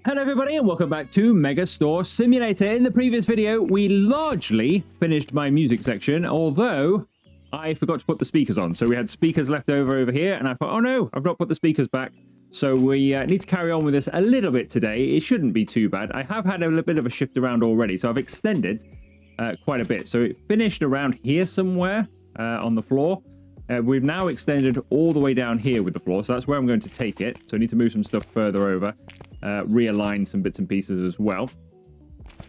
Hello everybody and welcome back to Megastore Simulator. In the previous video, we largely finished my music section, although I forgot to put the speakers on. So we had speakers left over here, and I thought, oh no, I've not put the speakers back. So we need to carry on with this a little bit today. It shouldn't be too bad. I have had a little bit of a shift around already, so I've extended quite a bit. So it finished around here somewhere on the floor. We've now extended all the way down here with the floor, so that's where I'm going to take it. So I need to move some stuff further over, realign some bits and pieces as well.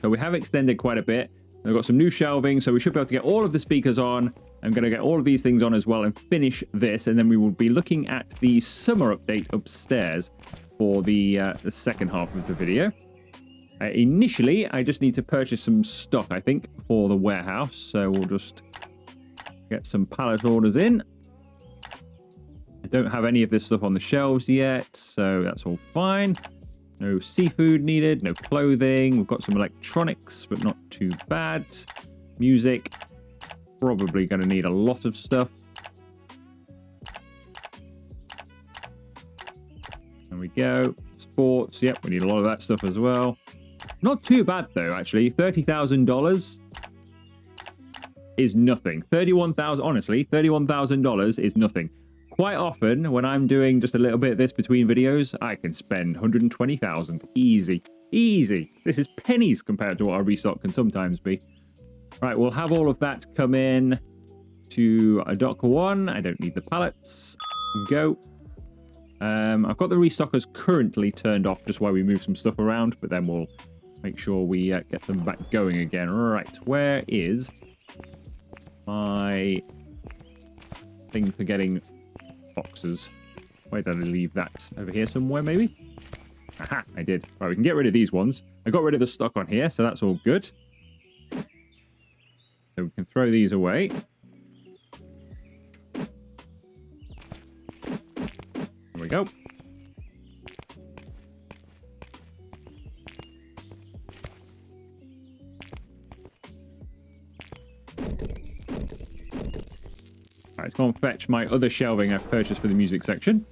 So we have extended quite a bit. I've got some new shelving, so we should be able to get all of the speakers on. I'm going to get all of these things on as well and finish this, and then we will be looking at the summer update upstairs for the second half of the video. Initially, I just need to purchase some stock, I think, for the warehouse, so we'll just get some pallet orders in. I don't have any of this stuff on the shelves yet, so that's all fine. No seafood needed, no clothing. We've got some electronics, but not too bad. Music, probably going to need a lot of stuff. There we go. Sports, yep, we need a lot of that stuff as well. Not too bad though, actually. $30,000 is nothing. Honestly, $31,000 is nothing. Quite often, when I'm doing just a little bit of this between videos, I can spend $120,000. Easy. Easy. This is pennies compared to what a restock can sometimes be. Right, we'll have all of that come in to a dock 1. I don't need the pallets. Go. I've got the restockers currently turned off just while we move some stuff around, but then we'll make sure we get them back going again. Right, where is my thing for getting boxes? Where did I leave that? Over here somewhere, maybe? Aha, I did. Right, we can get rid of these ones. I got rid of the stock on here, so that's all good. So we can throw these away. There we go. Alright, let's go and fetch my other shelving I've purchased for the music section.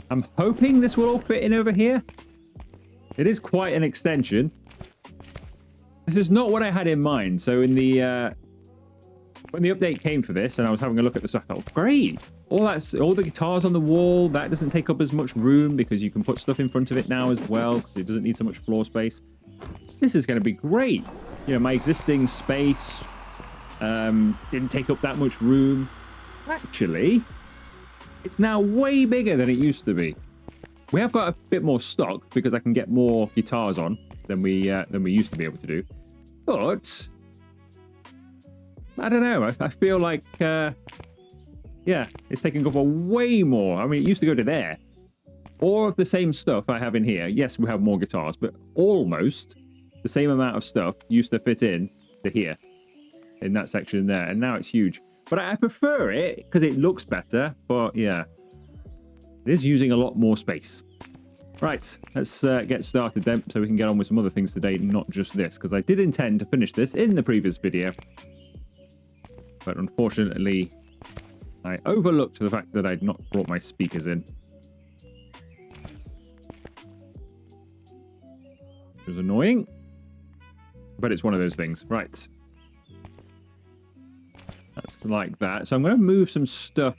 I'm hoping this will all fit in over here. It is quite an extension. This is not what I had in mind. So in the when the update came for this and I was having a look at the stuff, I thought, great. All the guitars on the wall, that doesn't take up as much room because you can put stuff in front of it now as well because it doesn't need so much floor space. This is going to be great. You know, my existing space didn't take up that much room. Actually, it's now way bigger than it used to be. We have got a bit more stock because I can get more guitars on than we used to be able to do. But I don't know. I feel like yeah, it's taking up a way more. I mean, it used to go to there. All of the same stuff I have in here. Yes, we have more guitars, but almost the same amount of stuff used to fit in to here in that section there, and now it's huge. But I prefer it because it looks better. But yeah, it is using a lot more space. Right, let's get started then so we can get on with some other things today, not just this, because I did intend to finish this in the previous video. But unfortunately, I overlooked the fact that I'd not brought my speakers in. Which was annoying. But it's one of those things. Right. That's like that. So I'm going to move some stuff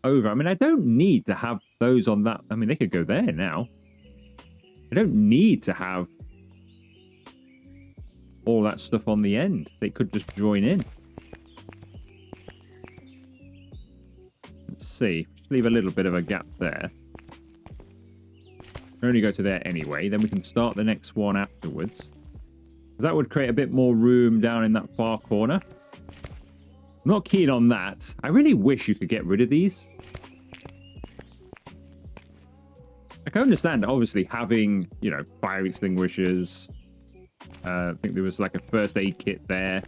over. I mean, I don't need to have those on that. I mean, they could go there now. I don't need to have all that stuff on the end. They could just join in. Let's see. Just leave a little bit of a gap there. We'll only go to there anyway. Then we can start the next one afterwards. That would create a bit more room down in that far corner. I'm not keen on that. I really wish you could get rid of these. I can understand, obviously, having, you know, fire extinguishers. I think there was like a first aid kit there.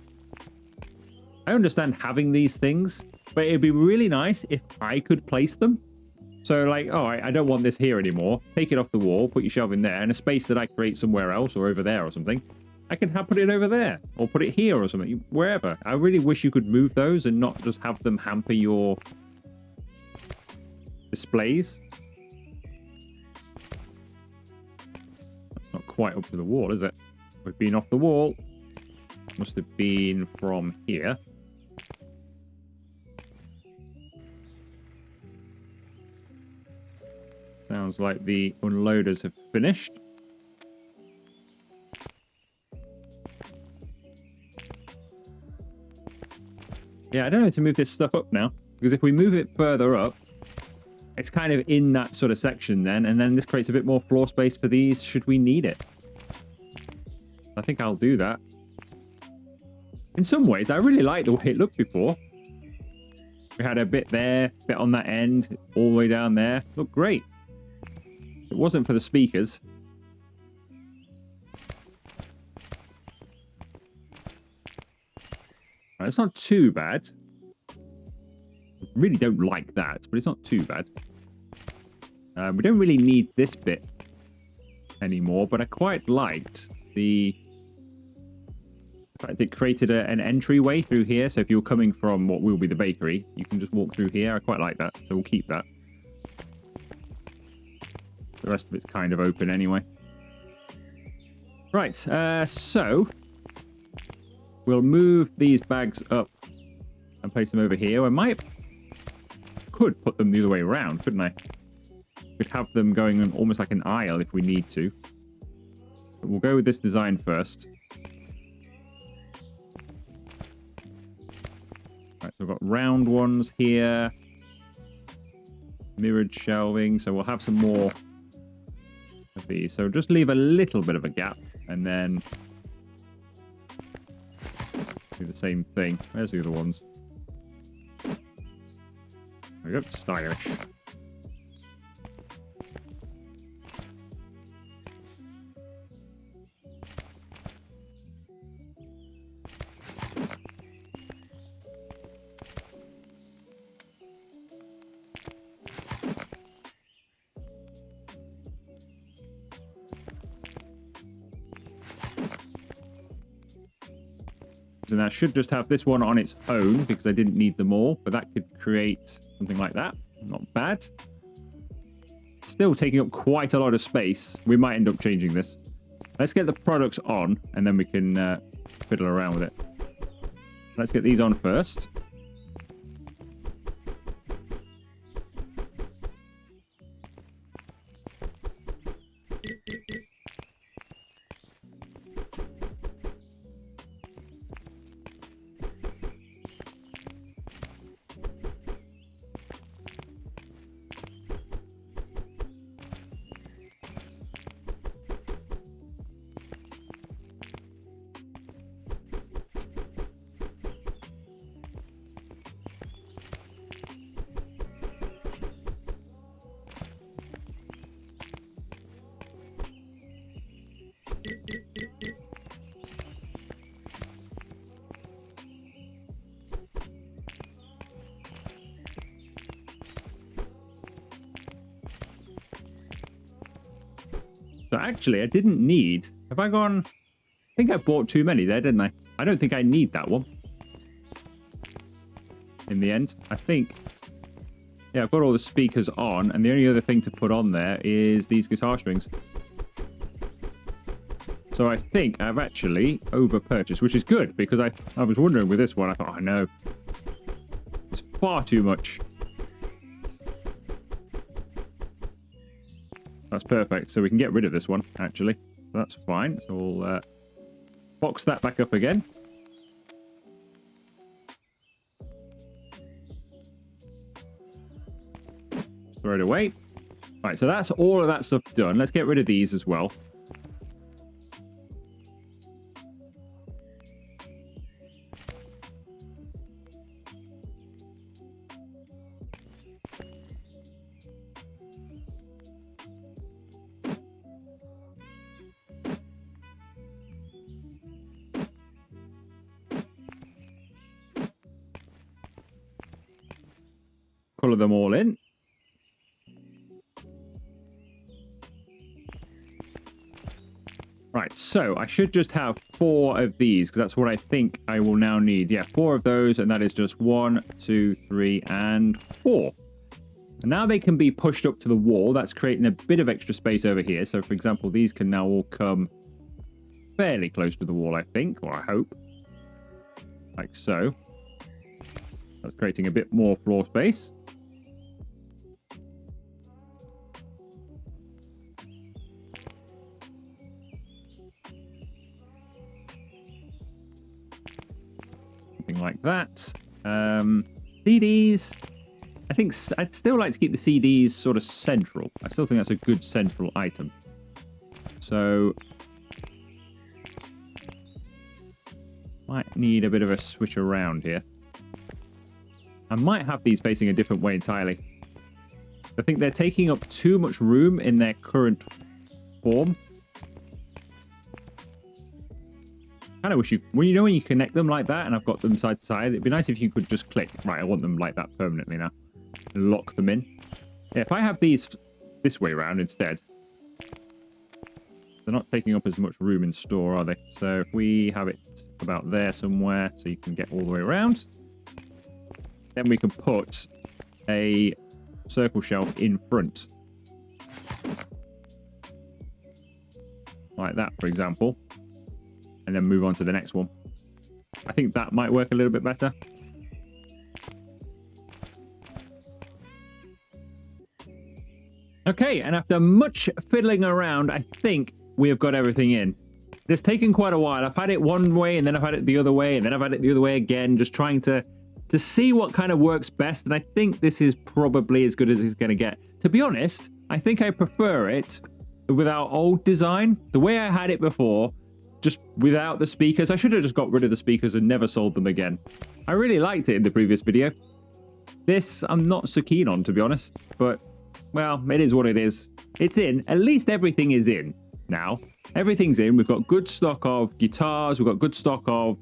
I understand having these things, but it'd be really nice if I could place them. So like, oh, I don't want this here anymore. Take it off the wall, put your shelf in there, and a space that I create somewhere else or over there or something. I can put it over there or put it here or something, wherever. I really wish you could move those and not just have them hamper your displays. That's not quite up to the wall, is it? We've been off the wall. Must have been from here. Sounds like the unloaders have finished. Yeah, I don't know to move this stuff up now. Because if we move it further up, it's kind of in that sort of section then. And then this creates a bit more floor space for these should we need it. I think I'll do that. In some ways, I really like the way it looked before. We had a bit there, bit on that end, all the way down there. Looked great. It wasn't for the speakers. Right, it's not too bad. I really don't like that, but it's not too bad. We don't really need this bit anymore, but I quite liked the fact it created an entryway through here. So if you're coming from what will be the bakery, you can just walk through here. I quite like that, so we'll keep that. The rest of it's kind of open anyway. Right, so we'll move these bags up and place them over here. I could put them the other way around, couldn't I? Could have them going on almost like an aisle if we need to. But we'll go with this design first. Right, so we've got round ones here. Mirrored shelving, so we'll have some more of these. So just leave a little bit of a gap and then do the same thing. Where's the other ones? There we go, stylish. And I should just have this one on its own because I didn't need them all, but that could create something like that. Not bad. Still taking up quite a lot of space. We might end up changing this. Let's get the products on and then we can fiddle around with it. Let's get these on first. So actually, I didn't need... Have I gone... I think I bought too many there, didn't I? I don't think I need that one. In the end, I think... Yeah, I've got all the speakers on, and the only other thing to put on there is these guitar strings. So I think I've actually over-purchased, which is good, because I was wondering with this one, I thought, oh no. It's far too much. That's perfect. So we can get rid of this one, actually. That's fine. So we'll box that back up again. Throw it away. Right, so that's all of that stuff done. Let's get rid of these as well. Colour them all in. Right, so I should just have 4 of these, because that's what I think I will now need. Yeah, 4 of those, and that is just 1, 2, 3, and 4. And now they can be pushed up to the wall. That's creating a bit of extra space over here. So, for example, these can now all come fairly close to the wall, I think, or I hope. Like so. That's creating a bit more floor space. Something like that. CDs. I think I'd still like to keep the CDs sort of central. I still think that's a good central item. So might need a bit of a switch around here. I might have these facing a different way entirely. I think they're taking up too much room in their current form. Kind of wish you, when you connect them like that, and I've got them side to side, it'd be nice if you could just click. Right, I want them like that permanently now. Lock them in. Yeah, if I have these this way around instead, they're not taking up as much room in store, are they? So if we have it about there somewhere, so you can get all the way around, then we can put a circle shelf in front. Like that, for example. And then move on to the next one. I think that might work a little bit better. Okay, and after much fiddling around, I think we have got everything in. It's taken quite a while. I've had it one way, and then I've had it the other way, and then I've had it the other way again, just trying to see what kind of works best, and I think this is probably as good as it's going to get. To be honest, I think I prefer it with our old design, the way I had it before, just without the speakers. I should have just got rid of the speakers and never sold them again. I really liked it in the previous video. This, I'm not so keen on, to be honest, but, well, it is what it is. It's in. At least everything is in now. Everything's in. We've got good stock of guitars. We've got good stock of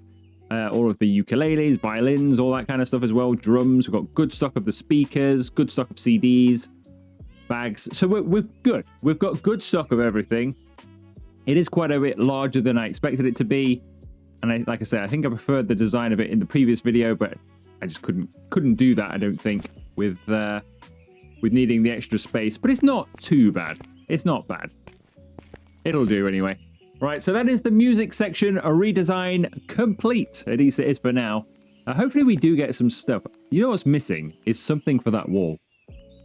all of the ukuleles, violins, all that kind of stuff as well. Drums. We've got good stock of the speakers, good stock of CDs, bags. So we're good. We've got good stock of everything. It is quite a bit larger than I expected it to be. And like I said, I think I preferred the design of it in the previous video, but I just couldn't do that, I don't think, with needing the extra space. But it's not too bad. It's not bad. It'll do anyway. Right, so that is the music section, a redesign complete. At least it is for now. Hopefully we do get some stuff. You know what's missing is something for that wall.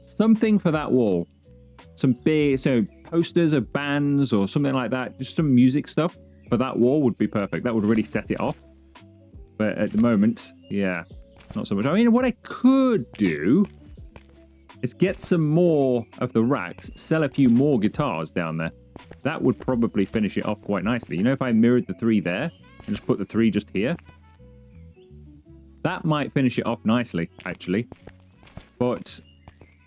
Something for that wall. Some big, so posters of bands or something like that. Just some music stuff for that wall would be perfect. That would really set it off. But at the moment, yeah, not so much. I mean, what I could do is get some more of the racks, sell a few more guitars down there. That would probably finish it off quite nicely. You know, if I mirrored the 3 there and just put the 3 just here, that might finish it off nicely, actually. But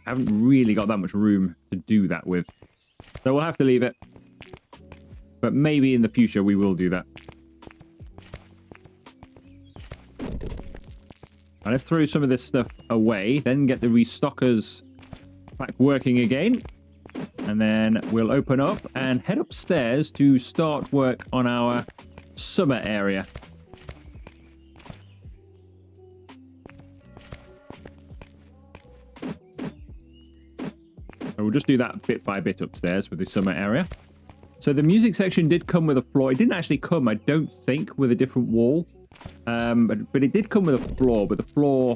I haven't really got that much room to do that with. So we'll have to leave it. But maybe in the future we will do that. Now let's throw some of this stuff away, then get the restockers back working again. And then we'll open up and head upstairs to start work on our summer area. So we'll just do that bit by bit upstairs with the summer area. So the music section did come with a floor. It didn't actually come, I don't think, with a different wall. But it did come with a floor, but the floor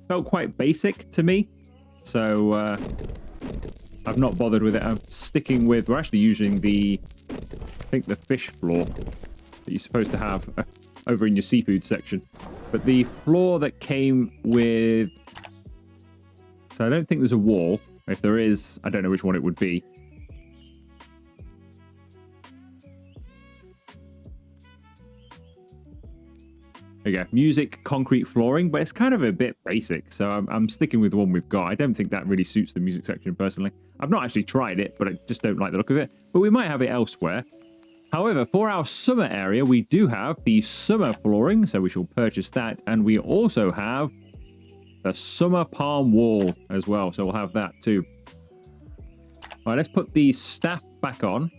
felt quite basic to me. So I've not bothered with it. I'm sticking with, we're actually using the, I think the fish floor that you're supposed to have over in your seafood section. But the floor that came with, so I don't think there's a wall. If there is, I don't know which one it would be. There you go. Music, concrete flooring, but it's kind of a bit basic, so I'm sticking with the one we've got. I don't think that really suits the music section personally. I've not actually tried it, but I just don't like the look of it. But we might have it elsewhere. However, for our summer area, we do have the summer flooring, so we shall purchase that. And we also have the summer palm wall as well, so we'll have that too. All right, let's put the staff back on.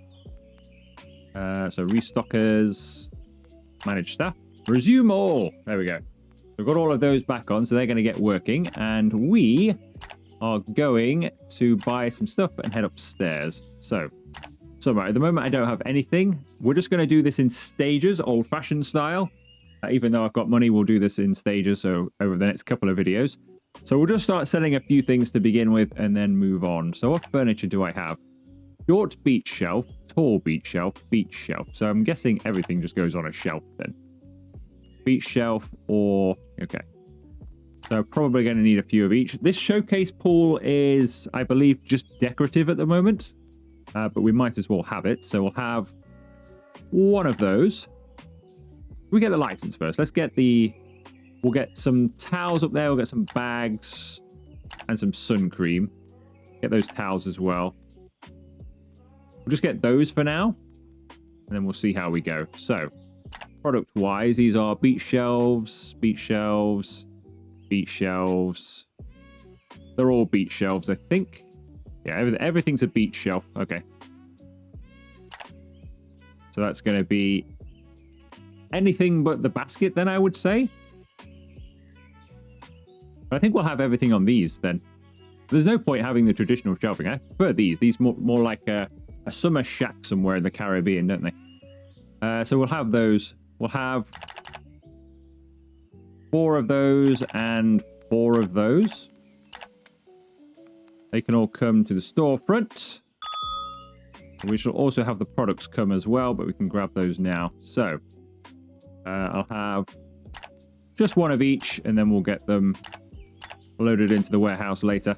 So restockers, manage staff. Resume all. There we go. We've got all of those back on, so they're going to get working. And we are going to buy some stuff and head upstairs. So right, at the moment I don't have anything. We're just going to do this in stages, old-fashioned style. Even though I've got money, we'll do this in stages, so over the next couple of videos. So we'll just start selling a few things to begin with and then move on. So what furniture do I have? Short beach shelf, tall beach shelf, beach shelf. So I'm guessing everything just goes on a shelf then. Beach shelf or... okay. So probably going to need a few of each. This showcase pool is, I believe, just decorative at the moment. But we might as well have it. So we'll have one of those. We get the license first. Let's get the... we'll get some towels up there. We'll get some bags and some sun cream. Get those towels as well. We'll just get those for now. And then we'll see how we go. So, product-wise, these are beach shelves, beach shelves, beach shelves. They're all beach shelves, I think. Yeah, everything's a beach shelf. Okay. So that's going to be anything but the basket, then, I would say. But I think we'll have everything on these, then. There's no point having the traditional shelving. I prefer these more like a summer shack somewhere in the Caribbean, don't they? So we'll have those. We'll have 4 of those and 4 of those. They can all come to the storefront. We shall also have the products come as well, but we can grab those now. So I'll have just one of each, and then we'll get them loaded into the warehouse later.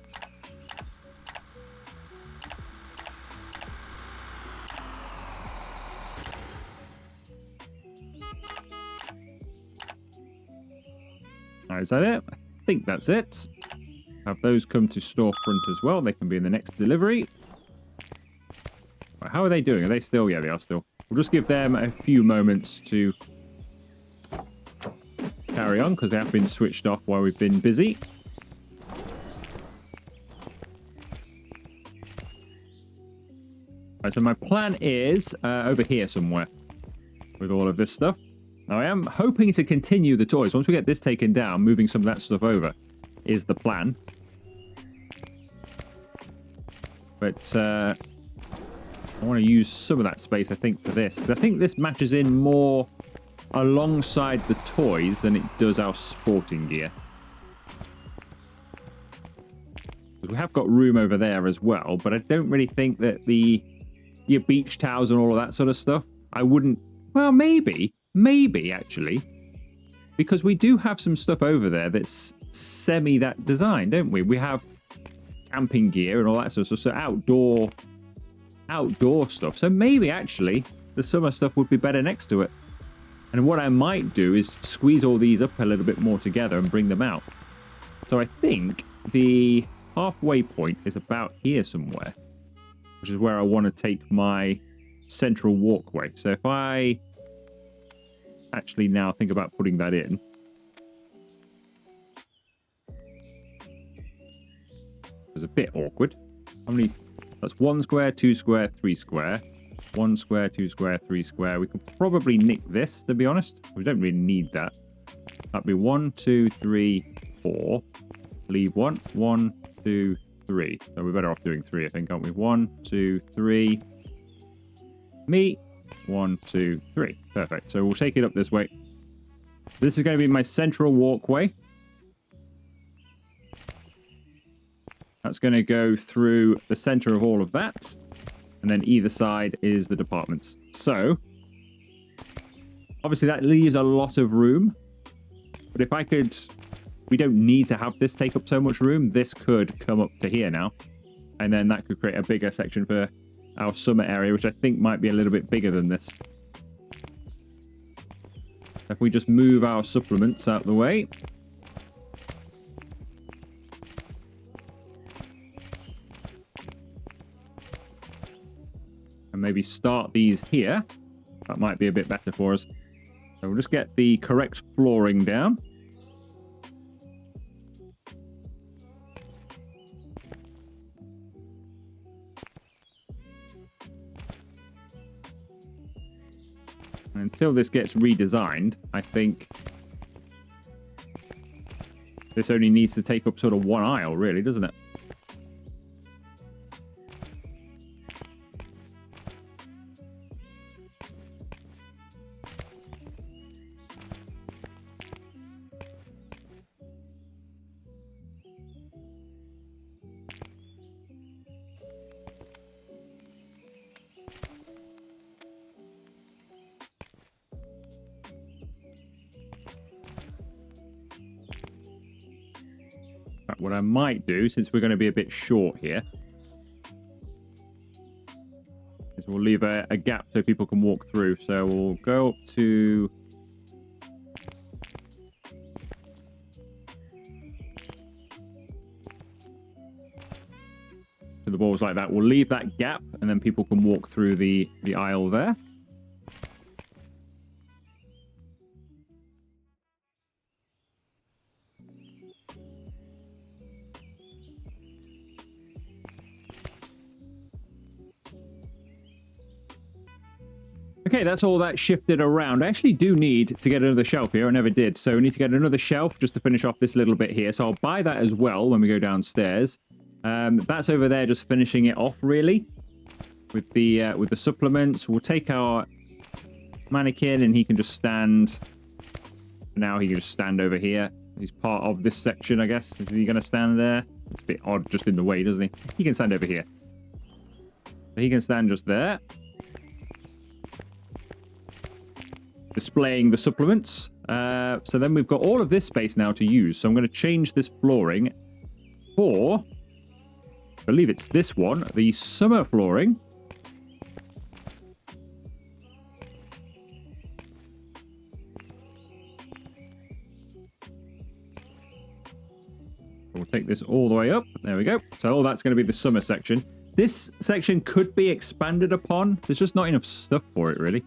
Is that it? I think that's it. Have those come to storefront as well. They can be in the next delivery. Right, how are they doing? Are they still? Yeah, they are still. We'll just give them a few moments to carry on because they have been switched off while we've been busy. Right, so my plan is over here somewhere with all of this stuff. Now, I am hoping to continue the toys. Once we get this taken down, moving some of that stuff over is the plan. But I want to use some of that space, I think, for this. I think this matches in more alongside the toys than it does our sporting gear. Because we have got room over there as well, but I don't really think that your beach towels and all of that sort of stuff, I wouldn't... well, maybe, actually. Because we do have some stuff over there that's semi that design, don't we? We have camping gear and all that sort of stuff, so outdoor stuff. So maybe, actually, the summer stuff would be better next to it. And what I might do is squeeze all these up a little bit more together and bring them out. So I think the halfway point is about here somewhere, which is where I want to take my central walkway. So if I actually now think about putting that in, it's a bit awkward. How many? That's 1 square, 2 square, 3 square. 1 square, 2 square, 3 square. We can probably nick this, to be honest. We don't really need that. That'd be 1, 2, 3, 4. Leave 1. 1, 2, 3. So we're better off doing 3, I think, aren't we? 1, 2, 3. Me. 1, 2, 3. Perfect. So we'll take it up this way. This is going to be my central walkway. That's going to go through the center of all of that. And then either side is the departments. So, obviously that leaves a lot of room. But if I could... we don't need to have this take up so much room. This could come up to here now. And then that could create a bigger section for our summer area, which I think might be a little bit bigger than this. If we just move our supplements out the way. And maybe start these here. That might be a bit better for us. So we'll just get the correct flooring down. And until this gets redesigned, I think This only needs to take up sort of one aisle, really, doesn't it? What I might do, since we're going to be a bit short here, is we'll leave a gap so people can walk through. So we'll go up to the walls like that. We'll leave that gap, and then people can walk through the aisle there. Okay, that's all that shifted around. I actually do need to get another shelf here. I never did. So we need to get another shelf just to finish off this little bit here. So I'll buy that as well when we go downstairs. That's over there just finishing it off, really, with the supplements. We'll take our mannequin and he can just stand. Now he can just stand over here. He's part of this section, I guess. Is he going to stand there? It's a bit odd just in the way, doesn't he? He can stand over here. So he can stand just there. Displaying the supplements. So then we've got all of this space now to use. So I'm going to change this flooring for, I believe it's this one, the summer flooring. We'll take this all the way up. There we go. So all that's going to be the summer section. This section could be expanded upon. There's just not enough stuff for it, really.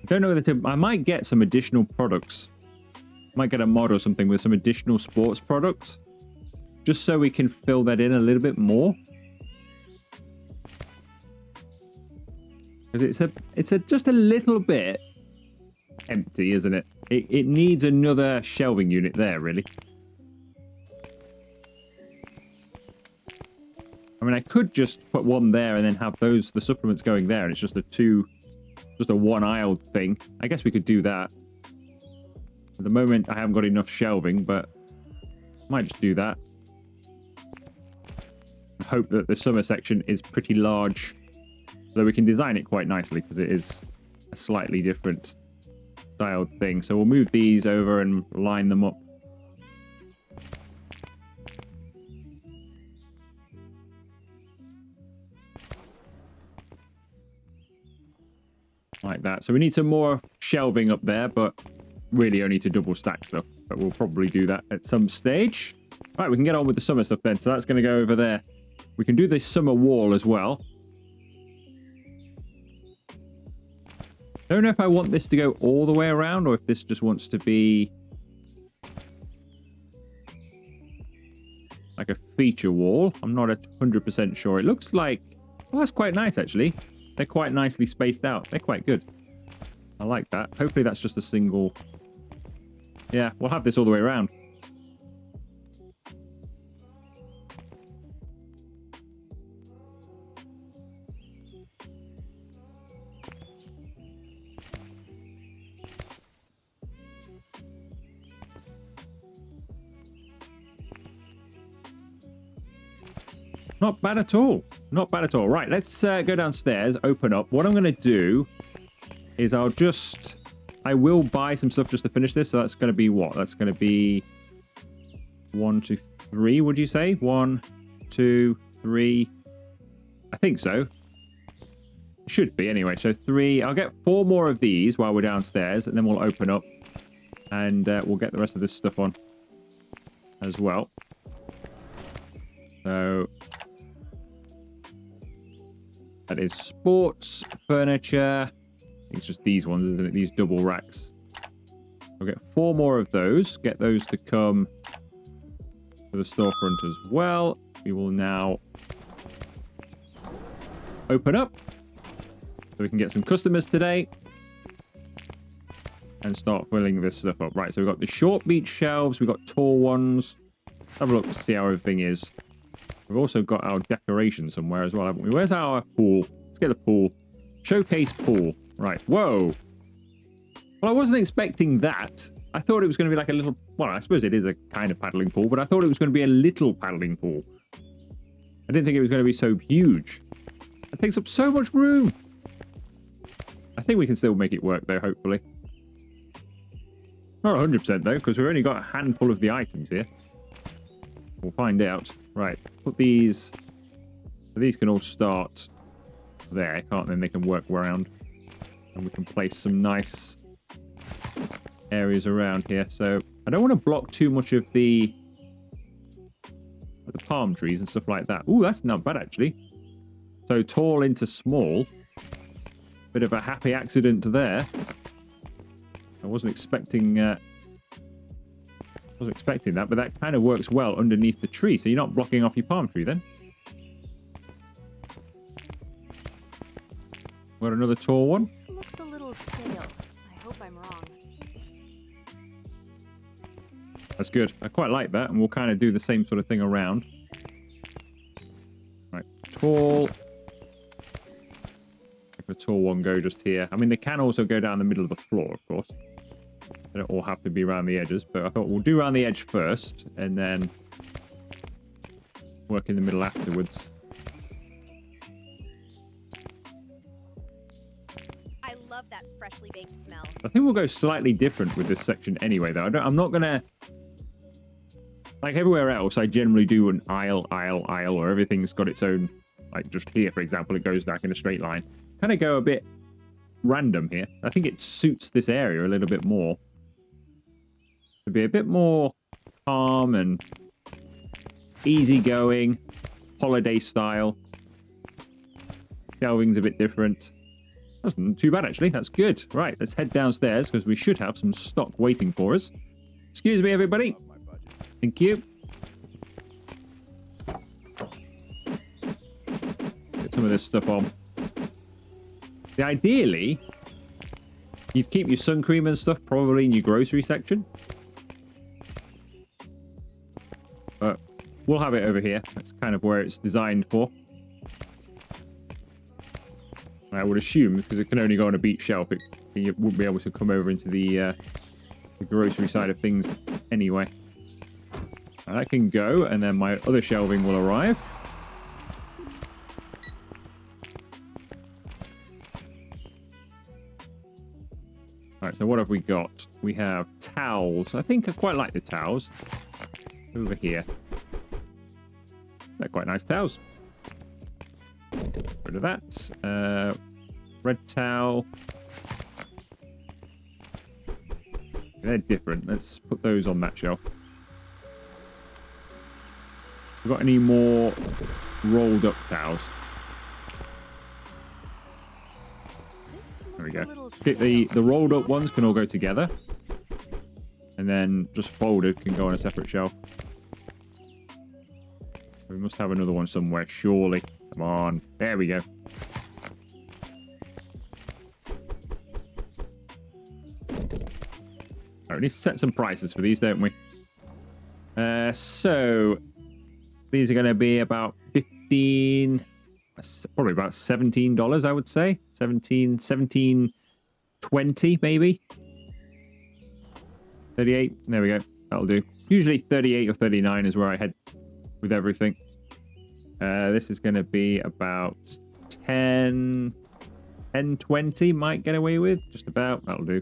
Don't know whether to. I might get some additional products. Might get a mod or something with some additional sports products, just so we can fill that in a little bit more. Because it's just a little bit empty, isn't it? It needs another shelving unit there, really. I mean, I could just put one there and then have the supplements going there, and it's just a one-aisle thing. I guess we could do that. At the moment, I haven't got enough shelving, but I might just do that. I hope that the summer section is pretty large, so we can design it quite nicely, because it is a slightly different styled thing. So we'll move these over and line them up. Like that. So we need some more shelving up there, but really only to double stack stuff. But we'll probably do that at some stage. Right, we can get on with the summer stuff then. So that's going to go over there. We can do this summer wall as well. Don't know if I want this to go all the way around, or if this just wants to be like a feature wall. I'm not 100% sure. It looks like, well, that's quite nice, actually. They're quite nicely spaced out. They're quite good. I like that. Hopefully that's just a single. Yeah, we'll have this all the way around. Not bad at all. Not bad at all. Right, let's go downstairs, open up. What I'm going to do is I will buy some stuff just to finish this. So that's going to be what? That's going to be 1, 2, 3, would you say? 1, 2, 3. I think so. It should be anyway. So 3. I'll get 4 more of these while we're downstairs, and then we'll open up and we'll get the rest of this stuff on as well. So that is sports, furniture. It's just these ones, isn't it? These double racks. We'll get 4 more of those. Get those to come to the storefront as well. We will now open up so we can get some customers today. and start filling this stuff up. Right, so we've got the short beach shelves. We've got tall ones. Let's have a look to see how everything is. We've also got our decoration somewhere as well, haven't we? Where's our pool? Let's get the pool. Showcase pool. Right, whoa. Well, I wasn't expecting that. I thought it was going to be like a little... Well, I suppose it is a kind of paddling pool, but I thought it was going to be a little paddling pool. I didn't think it was going to be so huge. It takes up so much room. I think we can still make it work, though, hopefully. Not 100%, though, because we've only got a handful of the items here. We'll find out. Right, put these... These can all start there, can't they? And they can work around. And we can place some nice areas around here. So I don't want to block too much of the palm trees and stuff like that. Ooh, that's not bad, actually. So tall into small. Bit of a happy accident there. I wasn't expecting that, but that kind of works well underneath the tree. So you're not blocking off your palm tree then. Got another tall one. This looks a little stale. I hope I'm wrong. That's good. I quite like that, and we'll kind of do the same sort of thing around. Right, tall. Make the tall one go just here. I mean, they can also go down the middle of the floor, of course. They don't all have to be around the edges, but I thought we'll do around the edge first, and then work in the middle afterwards. I love that freshly baked smell. I think we'll go slightly different with this section anyway, though. I'm not going to... Like everywhere else, I generally do an aisle, or everything's got its own... Like just here, for example, it goes back in a straight line. Kind of go a bit random here. I think it suits this area a little bit more. To be a bit more calm and easygoing, holiday style. Shelving's a bit different. That's not too bad, actually. That's good. Right, let's head downstairs because we should have some stock waiting for us. Excuse me, everybody. Thank you. Get some of this stuff on. See, ideally, you'd keep your sun cream and stuff probably in your grocery section. But we'll have it over here. That's kind of where it's designed for. I would assume, because it can only go on a beach shelf, you wouldn't be able to come over into the grocery side of things anyway. That can go, and then my other shelving will arrive. Alright, so what have we got? We have towels. I think I quite like the towels. Over here. They're quite nice towels. Rid of that. Red towel. They're different. Let's put those on that shelf. We got any more rolled up towels? There we go. The rolled up ones can all go together. And then just folded can go on a separate shelf. We must have another one somewhere, surely. Come on. There we go. All right, we need to set some prices for these, don't we? So these are going to be about 15, probably about $17, I would say. 17, 20 maybe. 38. There we go. That'll do. Usually 38 or 39 is where I head with everything. This is going to be about 10, 20 might get away with. Just about. That'll do.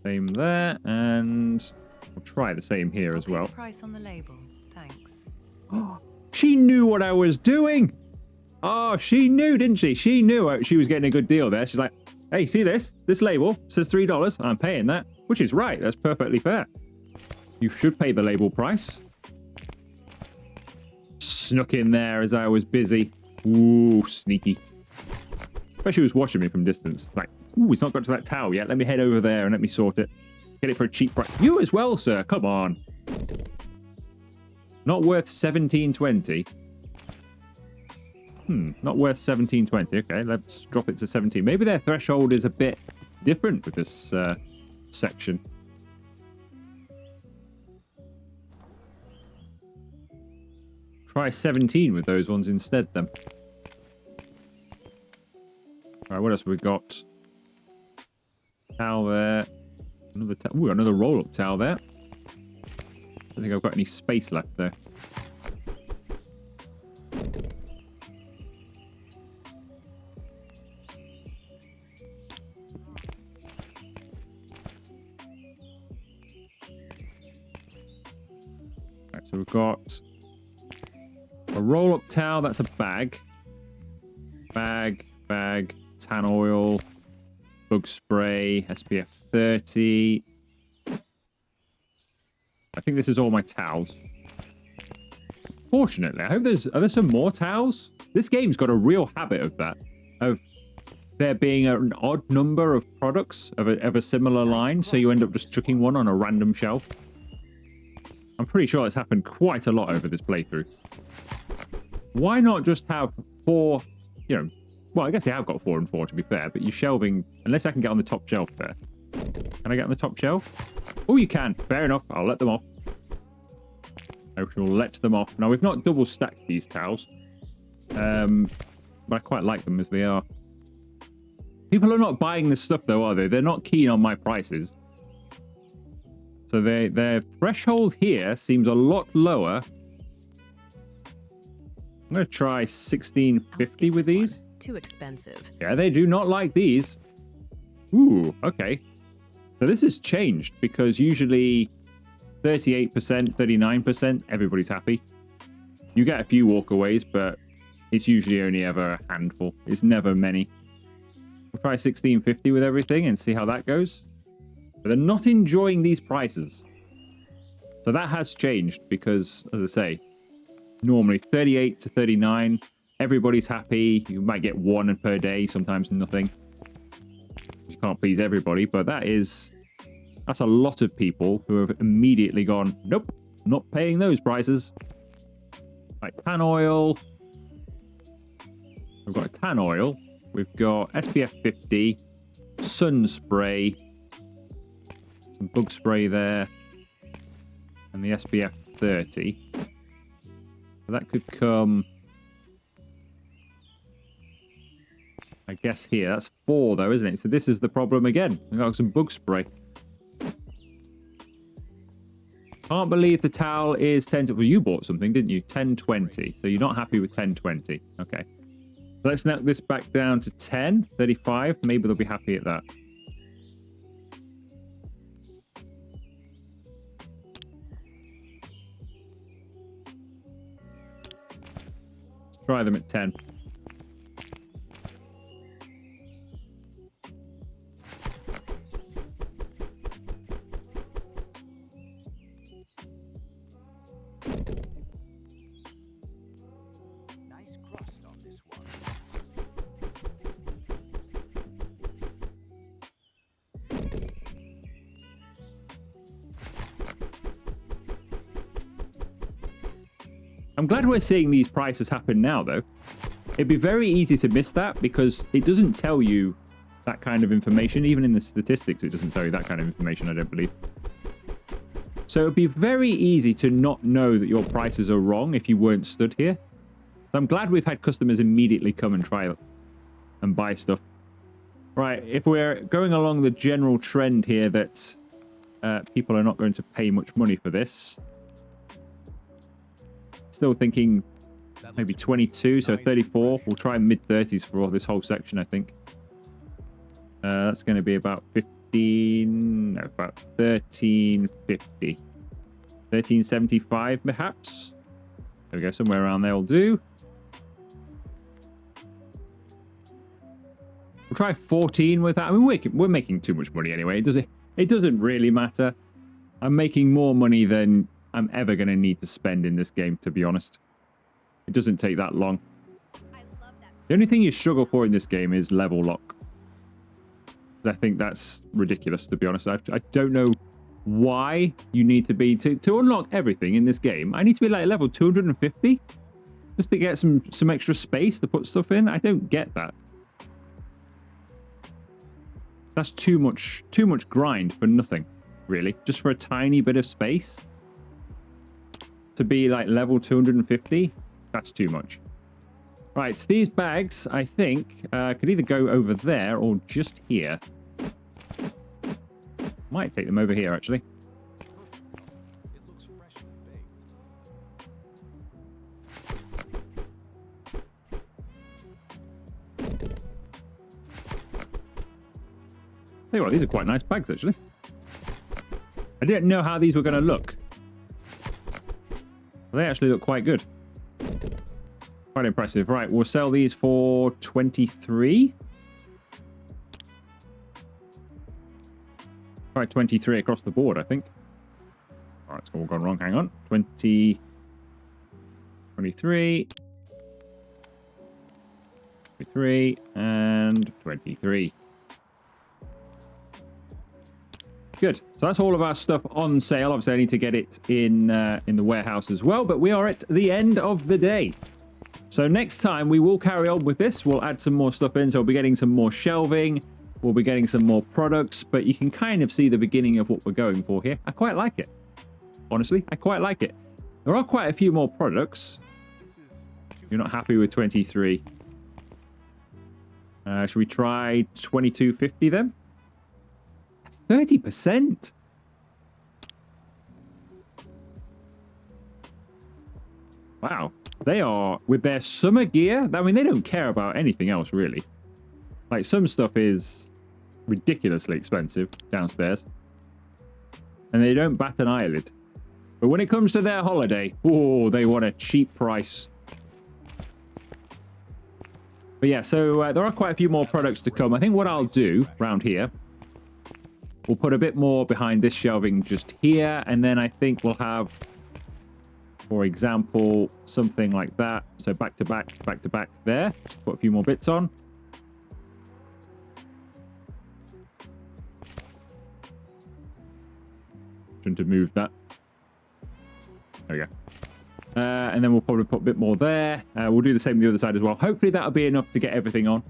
Same there, and we'll try the same here as well. Price on the label. Thanks. She knew what I was doing. Oh, she knew, didn't she? She knew she was getting a good deal there. She's like, hey, see this? This label says $3. I'm paying that, which is right. That's perfectly fair. You should pay the label price. Snuck in there as I was busy. Ooh, sneaky. Especially she was watching me from distance. Like, ooh, it's not got to that towel yet. Let me head over there and let me sort it. Get it for a cheap price. You as well, sir. Come on. Not worth $17.20. Not worth 17.20. Okay, let's drop it to 17. Maybe their threshold is a bit different with this section. Try 17 with those ones instead, then. All right, what else have we got? Towel there. Another towel. Ooh, another roll-up towel there. I don't think I've got any space left there. Right, so we've got a roll-up towel. That's a bag. Bag, tan oil, bug spray, SPF 30. I think this is all my towels. Fortunately, I hope are there some more towels? This game's got a real habit of that. Of there being an odd number of products of a similar line, so you end up just chucking one on a random shelf. I'm pretty sure it's happened quite a lot over this playthrough. Why not just have 4, you know, well, I guess they have got 4 and 4 to be fair, but you're shelving, unless I can get on the top shelf there. Can I get on the top shelf? Oh, you can. Fair enough. I'll let them off. I shall let them off. Now, we've not double stacked these towels, but I quite like them as they are. People are not buying this stuff, though, are they? They're not keen on my prices. So their threshold here seems a lot lower. I'm going to try 16.50 with these. Too expensive. Yeah, they do not like these. Ooh, okay. So this has changed because usually 38%, 39%, everybody's happy. You get a few walkaways, but it's usually only ever a handful. It's never many. We'll try 16.50 with everything and see how that goes. But they're not enjoying these prices. So that has changed because, as I say, normally 38 to 39, everybody's happy. You might get 1 per day, sometimes nothing. You can't please everybody, but that's a lot of people who have immediately gone, nope, not paying those prices. Right, tan oil. We've got a tan oil. We've got SPF 50, sun spray, some bug spray there, and the SPF 30. So that could come, I guess, here. That's 4, though, isn't it? So this is the problem again. We've got some bug spray. Can't believe the towel is 10. Well, you bought something, didn't you? 10.20. So you're not happy with 10.20. Okay. So let's knock this back down to 10.35. Maybe they'll be happy at that. Let's try them at 10. I'm glad we're seeing these prices happen now, though. It'd be very easy to miss that because it doesn't tell you that kind of information. Even in the statistics, it doesn't tell you that kind of information, I don't believe. So it'd be very easy to not know that your prices are wrong if you weren't stood here. So I'm glad we've had customers immediately come and try it and buy stuff. Right, if we're going along the general trend here that people are not going to pay much money for this. Still thinking maybe 22, so 34. We'll try mid-30s for this whole section, I think. That's going to be about 15, no, about 13.50. 13.75, perhaps. There we go, somewhere around there will do. We'll try 14 with that. I mean, we're making too much money anyway. It doesn't really matter. I'm making more money than I'm ever going to need to spend in this game, to be honest. It doesn't take that long. The only thing you struggle for in this game is level lock. I think that's ridiculous, to be honest. I don't know why you need to be... To unlock everything in this game, I need to be like level 250? Just to get some extra space to put stuff in? I don't get that. That's too much grind for nothing, really. Just for a tiny bit of space. To be like level 250? That's too much. Right, so these bags, I think, could either go over there or just here. Might take them over here, actually. Tell you what, these are quite nice bags, actually. I didn't know how these were going to look. They actually look quite good. Quite impressive. Right, we'll sell these for 23. Right, 23 across the board, I think. All right, it's all gone wrong. Hang on. 20, 23, 23, and 23. Good. So that's all of our stuff on sale. Obviously, I need to get it in the warehouse as well. But we are at the end of the day. So next time we will carry on with this. We'll add some more stuff in. So we'll be getting some more shelving. We'll be getting some more products. But you can kind of see the beginning of what we're going for here. I quite like it. Honestly, I quite like it. There are quite a few more products. You're not happy with 23. Should we try 2250 then? 30%. Wow. They are, with their summer gear, I mean, they don't care about anything else, really. Like, some stuff is ridiculously expensive downstairs. And they don't bat an eyelid. But when it comes to their holiday, oh, they want a cheap price. But yeah, so there are quite a few more products to come. I think what I'll do around here, we'll put a bit more behind this shelving just here. And then I think we'll have, for example, something like that. So back to back there. Just put a few more bits on. Shouldn't have moved that. There we go. And then we'll probably put a bit more there. We'll do the same on the other side as well. Hopefully that'll be enough to get everything on.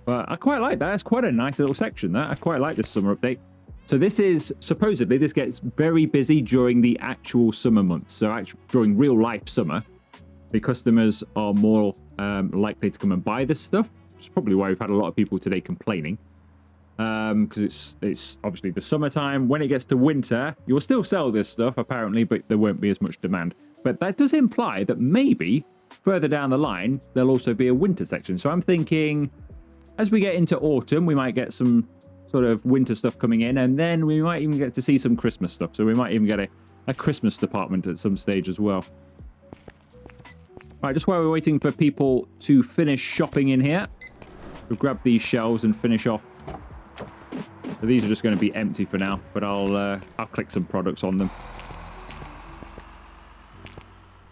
But I quite like that. It's quite a nice little section, that. I quite like this summer update. So this is, supposedly, this gets very busy during the actual summer months. So during real life summer, the customers are more likely to come and buy this stuff. Which is probably why we've had a lot of people today complaining. Because it's obviously the summertime. When it gets to winter, you'll still sell this stuff, apparently, but there won't be as much demand. But that does imply that maybe further down the line, there'll also be a winter section. So I'm thinking, as we get into autumn, we might get some sort of winter stuff coming in, and then we might even get to see some Christmas stuff. So we might even get a Christmas department at some stage as well. All right, just while we're waiting for people to finish shopping in here, we'll grab these shelves and finish off. So these are just going to be empty for now, but I'll click some products on them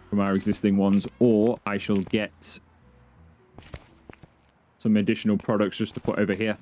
from our existing ones, or I shall get some additional products just to put over here.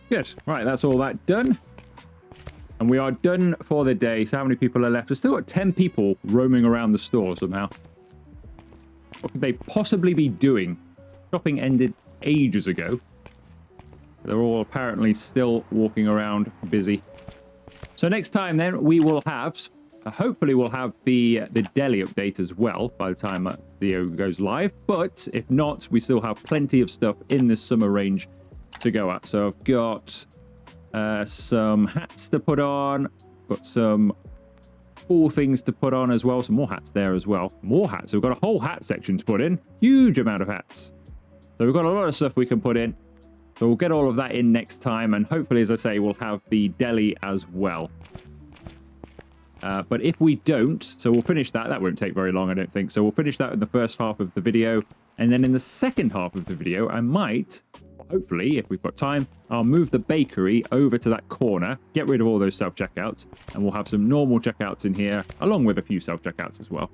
Good. Right, that's all that done. And we are done for the day. So how many people are left? We've still got 10 people roaming around the store somehow. What could they possibly be doing? Shopping ended ages ago. They're all apparently still walking around busy. So next time then, we will have Hopefully we'll have the deli update as well by the time that video goes live. But if not, we still have plenty of stuff in this summer range to go at. So I've got some hats to put on. Got some cool things to put on as well. Some more hats there as well. More hats. So we've got a whole hat section to put in. Huge amount of hats. So we've got a lot of stuff we can put in. So we'll get all of that in next time. And hopefully, as I say, we'll have the deli as well. But if we don't, so we'll finish that. That won't take very long, I don't think. So we'll finish that in the first half of the video. And then in the second half of the video, I might, hopefully, if we've got time, I'll move the bakery over to that corner, get rid of all those self-checkouts, and we'll have some normal checkouts in here, along with a few self-checkouts as well.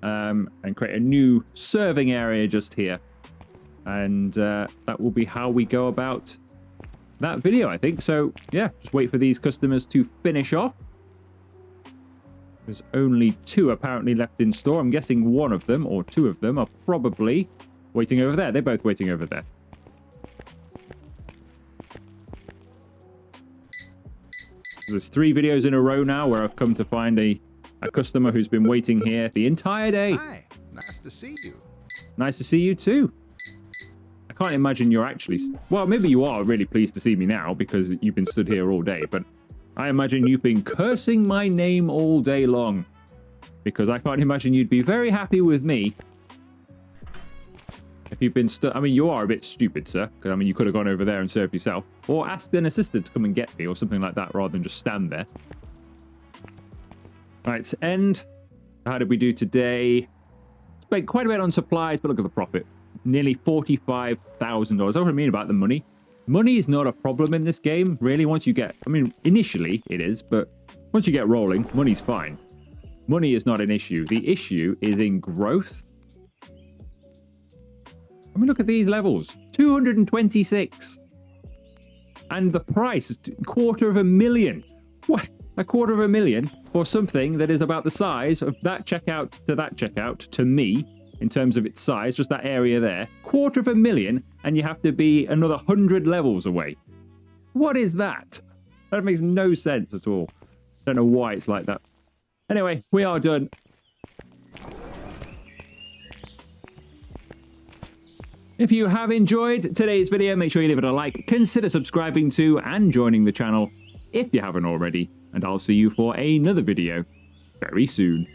And create a new serving area just here. And that will be how we go about that video, I think. So, yeah, just wait for these customers to finish off. There's only 2 apparently left in store. I'm guessing one of them, or 2 of them, are probably waiting over there. They're both waiting over there. There's 3 videos in a row now where I've come to find a customer who's been waiting here the entire day. Hi, nice to see you. Nice to see you too. I can't imagine you're actually... Well, maybe you are really pleased to see me now because you've been stood here all day, but I imagine you've been cursing my name all day long because I can't imagine you'd be very happy with me if you've been stood... I mean, you are a bit stupid, sir, because, I mean, you could have gone over there and served yourself or asked an assistant to come and get me or something like that rather than just stand there. Right, end. How did we do today? Spent quite a bit on supplies, but look at the profit. Nearly $45,000. That's what I mean about the money. Money is not a problem in this game, really, once you get... I mean, initially it is, but once you get rolling, money's fine. Money is not an issue. The issue is in growth. I mean, look at these levels. 226. And the price is $250,000. What? $250,000 for something that is about the size of that checkout to me, in terms of its size, just that area there. $250,000, and you have to be another 100 levels away. What is that? That makes no sense at all. Don't know why it's like that. Anyway, we are done. If you have enjoyed today's video, make sure you leave it a like, consider subscribing to and joining the channel if you haven't already, and I'll see you for another video very soon.